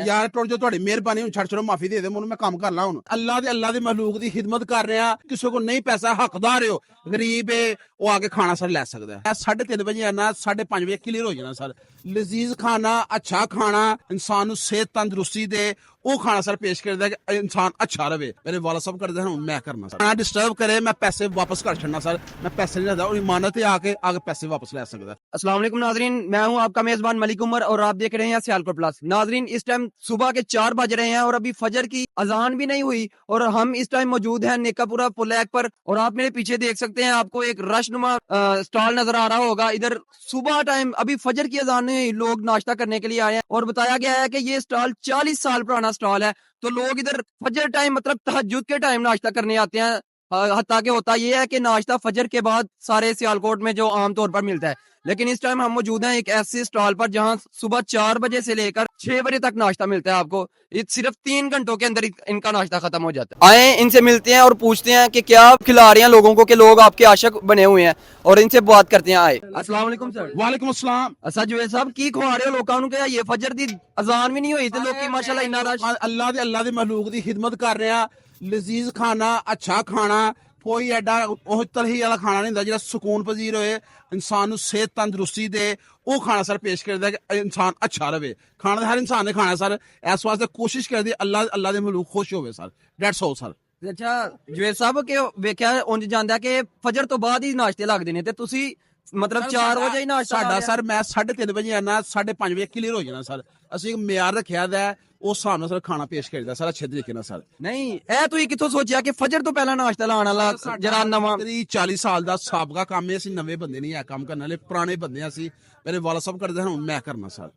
ਯਾਰ ਟੁੱਟ ਜੋ ਤੁਹਾਡੀ ਮਿਹਰਬਾਨੀ ਹੁਣ ਛੱਡ ਛੱਡੋ ਮਾਫੀ ਦੇ ਮੈਨੂੰ ਮੈਂ ਕੰਮ ਕਰ ਲਾਂ ਹੁਣ ਅੱਲਾ ਦੇ ਮਖਲੂਕ ਦੀ ਖਿਦਮਤ ਕਰ ਰਿਹਾ ਕਿਸੇ ਕੋ ਨਹੀਂ ਪੈਸਾ ਹੱਕਦਾਰ ਹੋ ਗਰੀਬ ਹੈ ਉਹ ਆ ਕੇ ਖਾਣਾ ਸਰ ਲੈ ਸਕਦਾ ਹੈ 3:30 ਵਜੇ ਆਣਾ 5:30 ਵਜੇ ਕਲੀਅਰ ਹੋ ਜਾਣਾ ਸਰ ਲਜ਼ੀਜ਼ ਖਾਣਾ ਅੱਛਾ ਖਾਣਾ ਇਨਸਾਨ ਨੂੰ ਸਿਹਤ ਤੰਦਰੁਸਤੀ ਦੇ ਉਹ ਖਾਣਾ ਸਰ ਪੇਸ਼ ਕਰਦਾ ਕਿ ਇਨਸਾਨ ਅੱਛਾ ਰਵੇ ਮੇਰੇ ਵਾਲਾ ਸਾਹਿਬ ਕਰਦੇ ਹਨ ਮੈਂ ਕਰਨਾ ਸਰ ਖਾਣਾ ਡਿਸਟਰਬ करे मैं पैसे वापस कर छड़ना सर मैं पैसे नहीं रखता और इमानत है आके पैसे वापस ले सकता है। अस्सलाम वालेकुम नाजरीन, मैं हूं आपका मेजबान मलिक उमर और आप देख रहे हैं सियालकोट प्लस। नाजरीन इस टाइम सुबह के 4 बज रहे हैं और अभी फजर की अजान भी नहीं हुई और हम इस टाइम मौजूद हैं नेकापुरा पुलैक पर और आप मेरे पीछे देख सकते हैं आपको एक रशनुमा स्टॉल नजर आ रहा होगा। इधर सुबह टाइम अभी फजर की अजान नहीं हुई, लोग नाश्ता करने के लिए आए हैं और बताया गया है कि ये स्टॉल 40 साल पुराना स्टॉल है। तो लोग इधर फजर टाइम मतलब तहज्जुद के टाइम नाश्ता करने आते हैं। हत्ता के होता ये है कि नाश्ता फजर के बाद सारे सियालकोट में जो आम तौर पर मिलता है, लेकिन इस टाइम हम मौजूद हैं एक ऐसे स्टॉल पर जहां सुबह 4 बजे से लेकर 6 बजे तक नाश्ता मिलता है आपको। ये सिर्फ 3 घंटों के अंदर इनका नाश्ता खत्म हो जाता है। आए इनसे मिलते हैं और पूछते हैं कि क्या आप खिला रहे हैं लोगों को, कि लोग आपके आशिक बने हुए हैं, और इनसे बात करते हैं। आए अस्सलाम वालेकुम सर। वालेकुम अस्सलाम। अच्छा जुए साहब की खुआ रहे हो लोगों को? ये फजर दी अजान भी नहीं हुई ते लोग माशाल्लाह इन्ना रश अल्लाह दे मखलूक दी खिदमत कर रहे हैं। लजीज खाना अच्छा खाना कोई एडा ਉਹ ਤਲਹੀ ਵਾਲਾ ਖਾਣਾ ਨਹੀਂ ਹੁੰਦਾ ਜਿਹੜਾ ਸਕੂਨ ਪਜ਼ੀਰ ਹੋਏ ਇਨਸਾਨ ਨੂੰ ਸਿਹਤ ਤੰਦਰੁਸਤੀ ਦੇ ਉਹ ਖਾਣਾ ਸਰ ਪੇਸ਼ ਕਰਦਾ ਕਿ ਇਨਸਾਨ ਅੱਛਾ ਰਵੇ। ਖਾਣਾ ਹਰ ਇਨਸਾਨ ਨੇ ਖਾਣਾ ਸਰ ਇਸ ਵਾਸਤੇ ਕੋਸ਼ਿਸ਼ ਕਰਦੀ ਅੱਲਾ ਦੇ ਮਖਲੂਕ ਖੁਸ਼ ਹੋਵੇ ਸਰ ਦੈਟਸ ਆਲ ਸਰ। ਅੱਛਾ ਜਵੇਦ ਸਾਹਿਬ ਕਿ ਵੇਖਿਆ ਉਂਝ ਜਾਂਦਾ ਕਿ ਫਜਰ ਤੋਂ ਬਾਅਦ ਹੀ ਨਾਸ਼ਤੇ ਲੱਗਦੇ ਨੇ ਤੇ ਤੁਸੀਂ ਮਤਲਬ 4 ਵਜੇ ਹੀ ਨਾਸ਼ਤਾ ਸਾਡਾ ਸਰ ਮੈਂ 3:30 ਵਜੇ ਆਣਾ 5:30 ਵਜੇ ਕਲੀਅਰ ਹੋ ਜਾਣਾ ਸਰ। ਅਸੀਂ ਇੱਕ ਮਿਆਰ ਰੱਖਿਆ ਦਾ ਉਸ ਹਿਸਾਬ ਨਾਲ ਸਰ ਖਾਣਾ ਪੇਸ਼ ਕਰੀਦਾ ਸਰ ਅੱਛੇ ਤਰੀਕੇ ਨਾਲ ਸਰ। ਨਹੀਂ ਇਹ ਤੁਸੀਂ ਕਿੱਥੋਂ ਸੋਚਿਆ ਕਿ ਫਜਰ ਤੋਂ ਪਹਿਲਾਂ ਨਾਸ਼ਤਾ ਲਾਉਣ ਵਾਲਾ ਜਰਾ ਨਵਾਂ 40 ਸਾਲ ਦਾ ਸਾਬਕਾ ਕੰਮ ਹੈ। ਅਸੀਂ ਨਵੇਂ ਬੰਦੇ ਨਹੀਂ ਹੈ ਕੰਮ ਕਰਨ ਵਾਲੇ ਪੁਰਾਣੇ ਬੰਦੇ ਅਸੀਂ ਮੇਰੇ ਵਾਲਾ ਸਾਹਿਬ ਕਰਦੇ ਹਨ ਮੈਂ ਕਰਨਾ ਸਰ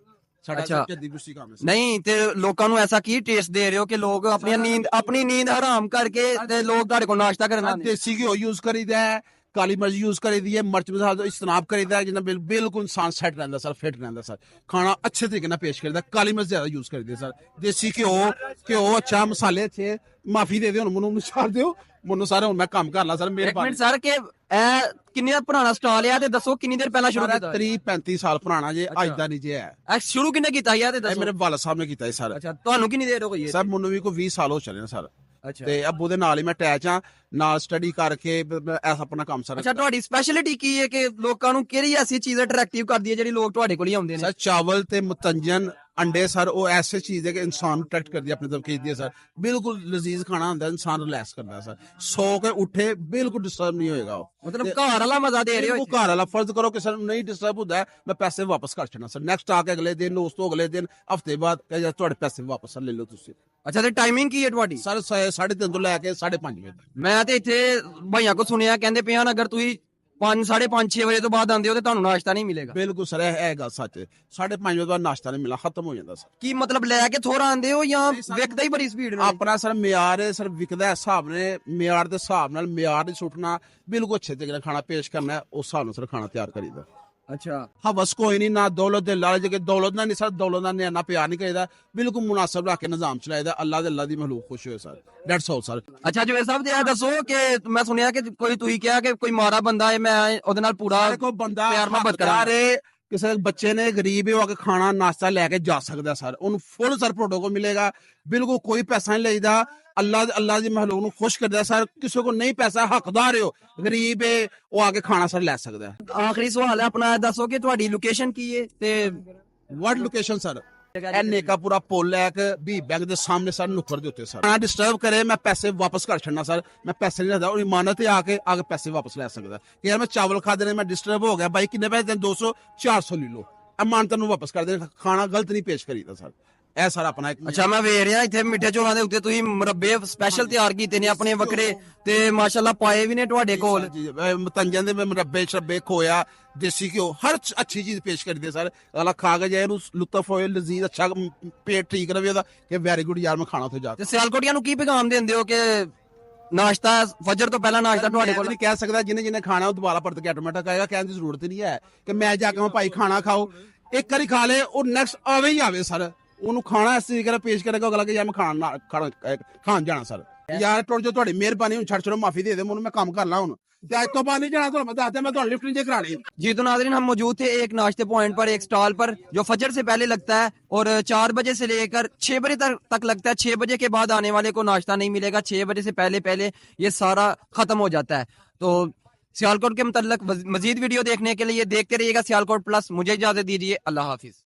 ਸਾਡਾ ਜੱਦੀ ਗੁੱਸੀ ਕੰਮ ਹੈ। ਨਹੀਂ ਤੇ ਲੋਕਾਂ ਨੂੰ ਐਸਾ ਕੀ ਟੇਸਟ ਦੇ ਰਹੇ ਹੋ ਕਿ ਲੋਕ ਆਪਣੀ ਨੀਂਦ ਹਰਾਮ ਕਰਕੇ ਤੇ ਲੋਕ ਤੁਹਾਡੇ ਕੋਲ ਨਾਸ਼ਤਾ ਕਰਨ ਆਉਂਦੇ? ਦੇਸੀ ਘਿਓ ਯੂਜ਼ ਕਰੀਦਾ ਹੈ, ਕਾਲੀ ਮਿਰਚ ਯੂਜ਼ ਕਰੀਦੀ ਹੈ, ਮਿਰਚ ਮਸਾਲਾ ਤੋਂ ਇਸਤਨਾਬ ਕਰੀਦਾ ਹੈ ਜਿੰਨਾ ਬਿਲਕੁਲ ਇਨਸਾਨ ਸੈੱਟ ਰਹਿੰਦਾ ਸਰ ਫਿੱਟ ਰਹਿੰਦਾ ਸਰ। ਖਾਣਾ ਅੱਛੇ ਤਰੀਕੇ ਨਾਲ ਪੇਸ਼ ਕਰੀਦਾ, ਕਾਲੀ ਮਿਰਚ ਜ਼ਿਆਦਾ ਯੂਜ਼ ਕਰੀਦੀ ਸਰ। ਦੇਸੀ ਘਿਓ ਅੱਛਾ ਮਸਾਲੇ ਅੱਛੇ। ਮਾਫੀ ਦੇ ਦਿਓ ਹੁਣ ਮੈਨੂੰ ਛੱਡ ਦਿਓ ਮੈਨੂੰ ਸਾਰੇ ਹੁਣ ਮੈਂ ਕੰਮ ਕਰ ਲਾ ਸਰ ਮਿਹਰਬਾਨੀ ਸਰ। ਕਿ ਇਹ ਕਿੰਨੀ ਦਾ ਪੁਰਾਣਾ ਸਟਾਲ ਹੈ ਤੇ ਦੱਸੋ ਕਿੰਨੀ ਦੇਰ ਪਹਿਲਾਂ ਸ਼ੁਰੂ ਕੀਤਾ? 30-35 ਸਾਲ ਪੁਰਾਣਾ ਜੇ ਅੱਜ ਦਾ ਨਹੀਂ ਜੇ ਹੈ। ਸ਼ੁਰੂ ਕਿੰਨੇ ਕੀਤਾ ਯਾਰ ਤੇ ਦੱਸੋ? ਮੇਰੇ ਵਾਲਾ ਸਾਹਿਬ ਨੇ ਕੀਤਾ ਸਰ। ਅੱਛਾ ਤੁਹਾਨੂੰ ਕਿੰਨੀ ਦੇਰ ਹੋ ਗਈ ਸਰ ਮੈਨੂੰ ਵੀ ਕੋਈ 20 ਸਾਲ ਹੋ ਚੱਲੇ ਸਰ। ਅੱਛਾ ਤੇ ਅੱਬੂ ਦੇ ਨਾਲ ਹੀ ਮੈਂ ਅਟੈਚ ਆ ਨਾਲ ਸਟੱਡੀ ਕਰਕੇ ਐਸਾ ਆਪਣਾ ਕੰਮ ਸਰ। ਅੱਛਾ ਤੁਹਾਡੀ ਸਪੈਸ਼ਲਿਟੀ ਕੀ ਹੈ ਕਿ ਲੋਕਾਂ ਨੂੰ ਕਿਹੜੀ ਐਸੀ ਚੀਜ਼ ਅਟਰੈਕਟਿਵ ਕਰਦੀ ਹੈ ਜਿਹੜੀ ਲੋਕ ਤੁਹਾਡੇ ਕੋਲ ਹੀ ਆਉਂਦੇ ਨੇ? ਸਰ ਚਾਵਲ ਤੇ ਮੁਤੰਜਨ अंडे सर वो ऐसे चीज है कि इंसान अट्रैक्ट कर दिया अपनी तरफ खींच दिया सर। बिल्कुल लजीज खाना होता है, इंसान रिलैक्स करता है सर। सो के उठे बिल्कुल डिस्टर्ब नहीं होएगा मतलब घर वाला मजा दे रहे हो। घर वाला फर्ज करो कि सर नहीं डिस्टर्ब होता है मैं पैसे वापस कर छड़ना सर। नेक्स्ट आके अगले दिन उस तो अगले दिन हफ्ते बाद ਤੁਹਾਡੇ ਪੈਸੇ ਵਾਪਸ ਲੈ ਲਓ ਤੁਸੀਂ। ਅੱਛਾ ਤੇ ਟਾਈਮਿੰਗ ਕੀ ਹੈ ਤੁਹਾਡੀ? ਸਰ 3:30 ਤੋਂ ਲੈ ਕੇ 5:30 ਵਜੇ ਤੱਕ। ਮੈਂ ਤੇ ਇੱਥੇ ਭਾਈਆਂ ਕੋ ਸੁਣਿਆ ਕਹਿੰਦੇ ਪਿਆ ਅਗਰ ਤੁਸੀਂ 5-6 ਵਜੇ ਤੋਂ ਬਾਅਦ ਆਉਂਦੇ ਹੋ ਤੇ ਤੁਹਾਨੂੰ ਨਾਸ਼ਤਾ ਨਹੀਂ ਮਿਲੇਗਾ। ਬਿਲਕੁਲ ਸਰ ਇਹ ਗੱਲ ਸੱਚ ਹੈ। 5:30 ਵਜੇ ਤੋਂ ਬਾਅਦ ਨਾਸ਼ਤਾ ਨਹੀਂ ਮਿਲਣਾ, ਖਤਮ ਹੋ ਜਾਂਦਾ ਸਰ। ਕੀ ਮਤਲਬ ਲੈ ਕੇ ਥੋੜਾ ਆਉਂਦੇ ਹੋ ਜਾਂ ਵਿਕਦਾ ਹੀ ਬੜੀ ਸਪੀਡ ਨਾਲ? ਆਪਣਾ ਸਰ ਮਿਆਰ ਹੈ ਸਰ, ਵਿਕਦਾ ਹਿਸਾਬ ਨੇ ਮਿਆਰ ਦੇ ਹਿਸਾਬ ਨਾਲ ਮਿਆਰ ਨਹੀਂ ਸੁੱਟਣਾ, ਬਿਲਕੁਲ ਅੱਛੇ ਤਰੀਕੇ ਨਾਲ ਖਾਣਾ ਪੇਸ਼ ਕਰਨਾ ਉਸ ਹਿਸਾਬ ਨਾਲ ਸਰ ਖਾਣਾ ਤਿਆਰ ਕਰੀਦਾ। ਅੱਛਾ ਹਵਸ ਕੋਈ ਨਹੀਂ ਨਾ ਦੌਲਤ ਦੇ ਲਾਲਚ ਕੇ ਦੌਲਤ ਨਾਲ ਨਹੀਂ ਸਰ, ਦੌਲਤ ਨਾਲ ਨਿਆਣਾ ਪਿਆਰ ਨਹੀਂ ਕਰੀਦਾ, ਬਿਲਕੁਲ ਮੁਨਾਸਬ ਰੱਖ ਕੇ ਨਿਜ਼ਾਮ ਚਲਾਈਦਾ। ਅੱਲਾ ਦੀ ਮਖਲੂਕ ਖੁਸ਼ ਹੋਏ ਸਰ ਦੈਟਸ ਆਲ ਸਰ। ਅੱਛਾ ਜਵੇਦ ਸਾਹਿਬ ਇਹ ਦੱਸੋ ਕਿ ਮੈਂ ਸੁਣਿਆ ਕਿ ਕੋਈ ਤੁਸੀਂ ਕਿਹਾ ਕਿ ਕੋਈ ਮਾਰਾ ਬੰਦਾ ਹੈ ਮੈਂ ਉਹਦੇ ਨਾਲ ਪੂਰਾ ਕੋਈ ਬੰਦਾ ਪਿਆਰ ਮੁਹੱਬਤ ਕਰਾਂ। ਕਿਸੇ ਬੱਚੇ ਨੇ ਗਰੀਬ ਹੈ ਉਹ ਆ ਕੇ ਖਾਣਾ ਨਾਸ਼ਤਾ ਲੈ ਕੇ ਜਾ ਸਕਦਾ ਸਰ, ਉਹਨੂੰ ਫੁੱਲ ਸਰ ਪ੍ਰੋਟੋਕੋਲ ਮਿਲੇਗਾ, ਬਿਲਕੁਲ ਕੋਈ ਪੈਸਾ ਨਹੀਂ ਲਈਦਾ। ਅੱਲਾ ਦੀ ਮਖਲੂਕ ਨੂੰ ਖੁਸ਼ ਕਰਦਾ ਸਰ। ਕਿਸੇ ਕੋ ਨਹੀਂ ਪੈਸਾ ਹੱਕਦਾਰ ਹੋ ਗਰੀਬ ਹੈ ਉਹ ਆ ਕੇ ਖਾਣਾ ਸਰ ਲੈ ਸਕਦਾ। ਆਖਰੀ ਸਵਾਲ ਹੈ ਆਪਣਾ ਦੱਸੋ ਕਿ ਤੁਹਾਡੀ ਲੋਕੇਸ਼ਨ ਕੀ ਹੈ ਤੇ ਵਾਟ ਲੋਕੇਸ਼ਨ ਸਰ? ਇਹ ਨੇਕਾਪੁਰਾ ਪੁੱਲ ਹੈ ਕਿ ਵੀ ਬੈਂਕ ਦੇ ਸਾਹਮਣੇ ਸਰ ਨੁੱਕਰ ਦੇ ਉੱਤੇ ਸਰ। ਨਾ ਡਿਸਟਰਬ ਕਰੇ ਮੈਂ ਪੈਸੇ ਵਾਪਸ ਕਰ ਛੱਡਣਾ ਸਰ, ਮੈਂ ਪੈਸੇ ਨਹੀਂ ਰੱਖਦਾ और ਇਮਾਨਤ ਤੇ ਆ ਕੇ ਪੈਸੇ ਵਾਪਸ ਲੈ ਸਕਦਾ ਕਿ ਯਾਰ ਮੈਂ ਚਾਵਲ ਖਾਦੇ ਨੇ ਮੈਂ ਡਿਸਟਰਬ ਹੋ ਗਿਆ ਬਾਈ ਕਿੰਨੇ ਪੈਸੇ ਦੇਣ 200-400 ਲੈ ਲਓ, ਇਮਾਨਤ ਨੂੰ ਵਾਪਸ ਕਰ ਦੇ। ਖਾਣਾ ਗਲਤ ਨਹੀਂ ਪੇਸ਼ ਕਰੀਦਾ ਸਰ ਇਹ ਸਾਰਾ ਆਪਣਾ ਇੱਕ। ਅੱਛਾ ਮੈਂ ਵੇਖ ਰਿਹਾ ਇੱਥੇ ਮਿੱਠੇ ਚੌਲਾਂ ਦੇ ਉੱਤੇ ਤੁਸੀਂ ਮੁਰੱਬੇ ਸਪੈਸ਼ਲ ਤਿਆਰ ਕੀਤੇ ਨੇ ਆਪਣੇ ਵੱਖਰੇ ਤੇ ਮਾਸ਼ਾਅੱਲਾ ਪਾਏ ਵੀ ਨੇ ਤੁਹਾਡੇ ਕੋਲ। ਮਤੰਜਨ ਦੇ ਮੁਰੱਬੇ ਸ਼ਰਬੇ ਖੋਇਆ ਦੇਸੀ ਘਿਓ ਹਰ ਅੱਛੀ ਚੀਜ਼ ਪੇਸ਼ ਕਰਦੀ ਸਰ। ਅਗਲਾ ਖਾ ਕੇ ਜਾਏ ਇਹਨੂੰ ਲੁਤਫ ਹੋਏ ਲਜ਼ੀਜ਼ ਅੱਛਾ ਪੇਟ ਠੀਕ ਰਵੇ ਉਹਦਾ ਕਿ ਵੈਰੀ ਗੁੱਡ ਯਾਰ ਮੈਂ ਖਾਣਾ ਉੱਥੇ ਜਾ ਕੇ। ਤੇ ਸਿਆਲਕੋਟੀਆਂ ਨੂੰ ਕੀ ਪੈਗਾਮ ਦਿੰਦੇ ਹੋ ਕਿ ਨਾਸ਼ਤਾ ਫਜਰ ਤੋਂ ਪਹਿਲਾਂ ਨਾਸ਼ਤਾ ਤੁਹਾਡੇ ਕੋਲ ਨਹੀਂ ਕਹਿ ਸਕਦਾ, ਜਿਹਨੇ ਖਾਣਾ ਉਹ ਦੁਬਾਰਾ ਪਰਤ ਕੇ ਆਟੋਮੈਟਿਕ ਆਏਗਾ, ਕਹਿਣ ਦੀ ਜ਼ਰੂਰਤ ਨਹੀਂ ਹੈ ਕਿ ਮੈਂ ਜਾ ਕੇ ਭਾਈ ਖਾਣਾ ਖਾਓ। ਇੱਕ ਵਾਰੀ ਖਾ ਲੇ ਉਹ ਨੈਕਸਟ ਆਵੇ ਹੀ ਆਵੇ ਸਰ, ਉਹਨੂੰ ਖਾਣਾ ਇਸ ਤਰੀਕੇ ਨਾਲ ਪੇਸ਼ ਕਰੇਗਾ ਅਗਲਾ ਕਿ ਯਾਰ ਮੈਂ ਖਾਣ ਜਾਣਾ ਸਰ। ਯਾਰ ਟੁੱਟ ਜੋ ਤੁਹਾਡੀ ਮਿਹਰਬਾਨੀ ਹੁਣ ਛੱਡ ਛੜੋ ਮਾਫੀ ਦੇ ਦੇ ਮੈਨੂੰ ਮੈਂ ਕੰਮ ਕਰ ਲਾਂ ਹੁਣ ਤੇ ਅੱਜ ਤੋਂ ਬਾਅਦ ਨਹੀਂ ਜਾਣਾ ਤੁਹਾਨੂੰ ਮੈਂ ਦੱਸਦਾ मैं ਤੁਹਾਨੂੰ ਲਿਫਟ ਨਹੀਂ ਕਰਾਣੀ जी तो नाजरीन हम मौजूद थे एक नाश्ते पॉइंट पर एक स्टॉल पर जो फजर से पहले लगता है और 4 बजे से लेकर 6 बजे तक लगता है। 6 बजे के बाद आने वाले को नाश्ता नहीं मिलेगा, 6 बजे से पहले ये सारा खत्म हो जाता है। तो सियालकोट के मुतल्लिक मजीद वीडियो देखने के लिए देखते रहिएगा सियालकोट प्लस। मुझे इजाजत दीजिए, अल्लाह हाफिज।